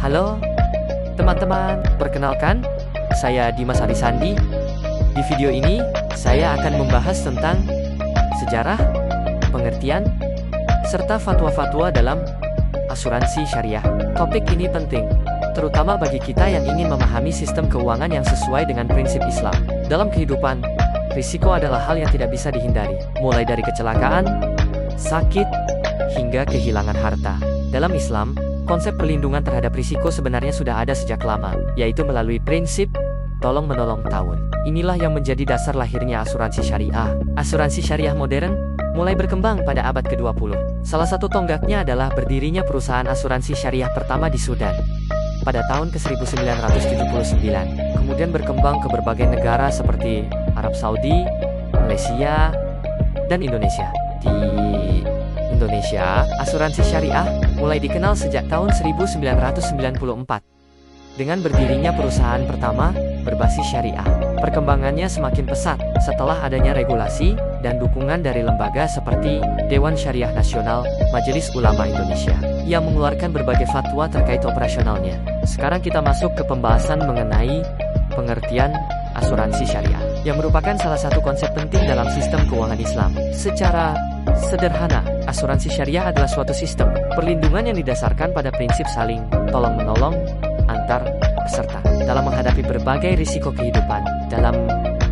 Halo teman-teman, perkenalkan, saya Dimas Arisandi. Di video ini, saya akan membahas tentang sejarah, pengertian, serta fatwa-fatwa dalam asuransi syariah. Topik ini penting, terutama bagi kita yang ingin memahami sistem keuangan yang sesuai dengan prinsip Islam. Dalam kehidupan, risiko adalah hal yang tidak bisa dihindari, mulai dari kecelakaan, sakit, hingga kehilangan harta. Dalam Islam, konsep perlindungan terhadap risiko sebenarnya sudah ada sejak lama, yaitu melalui prinsip tolong-menolong ta'awun. Inilah yang menjadi dasar lahirnya asuransi syariah. Asuransi syariah modern mulai berkembang pada abad ke-20. Salah satu tonggaknya adalah berdirinya perusahaan asuransi syariah pertama di Sudan pada tahun ke-1979. Kemudian berkembang ke berbagai negara seperti Arab Saudi, Malaysia, dan Indonesia. Di Indonesia, asuransi syariah mulai dikenal sejak tahun 1994 dengan berdirinya perusahaan pertama berbasis syariah. Perkembangannya semakin pesat setelah adanya regulasi dan dukungan dari lembaga seperti Dewan Syariah Nasional, Majelis Ulama Indonesia, yang mengeluarkan berbagai fatwa terkait operasionalnya. Sekarang kita masuk ke pembahasan mengenai pengertian asuransi syariah, yang merupakan salah satu konsep penting dalam sistem keuangan Islam. Secara sederhana, asuransi syariah adalah suatu sistem perlindungan yang didasarkan pada prinsip saling tolong-menolong antar peserta dalam menghadapi berbagai risiko kehidupan. Dalam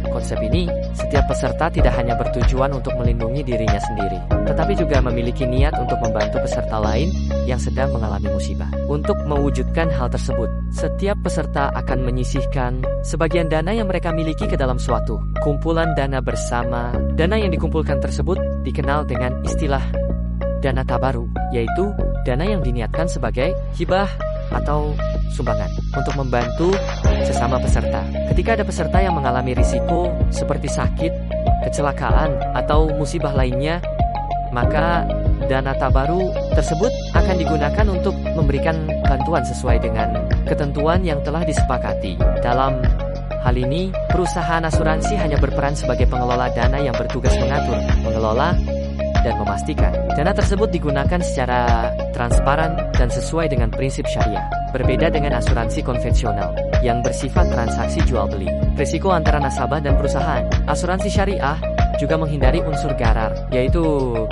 konsep ini, setiap peserta tidak hanya bertujuan untuk melindungi dirinya sendiri, tetapi juga memiliki niat untuk membantu peserta lain yang sedang mengalami musibah. Untuk mewujudkan hal tersebut, setiap peserta akan menyisihkan sebagian dana yang mereka miliki ke dalam suatu kumpulan dana bersama. Dana yang dikumpulkan tersebut dikenal dengan istilah dana tabaru, yaitu dana yang diniatkan sebagai hibah atau sumbangan untuk membantu sesama peserta. Ketika ada peserta yang mengalami risiko seperti sakit, kecelakaan, atau musibah lainnya, maka dana tabaru tersebut akan digunakan untuk memberikan bantuan sesuai dengan ketentuan yang telah disepakati. Dalam hal ini, perusahaan asuransi hanya berperan sebagai pengelola dana yang bertugas mengatur, mengelola, dan memastikan dana tersebut digunakan secara transparan dan sesuai dengan prinsip syariah. Berbeda dengan asuransi konvensional yang bersifat transaksi jual beli, risiko antara nasabah dan perusahaan. Asuransi syariah juga menghindari unsur gharar, yaitu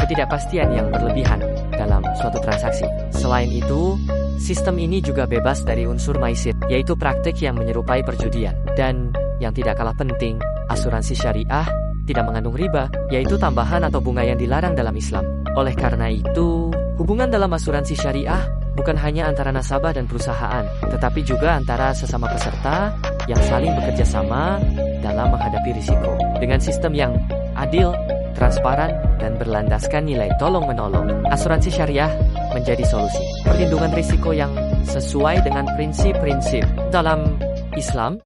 ketidakpastian yang berlebihan dalam suatu transaksi. Selain itu, sistem ini juga bebas dari unsur maisir, yaitu praktik yang menyerupai perjudian. Dan yang tidak kalah penting, asuransi syariah tidak mengandung riba, yaitu tambahan atau bunga yang dilarang dalam Islam. Oleh karena itu, hubungan dalam asuransi syariah bukan hanya antara nasabah dan perusahaan, tetapi juga antara sesama peserta yang saling bekerja sama dalam menghadapi risiko. Dengan sistem yang adil, transparan, dan berlandaskan nilai tolong-menolong, asuransi syariah menjadi solusi perlindungan risiko yang sesuai dengan prinsip-prinsip dalam Islam.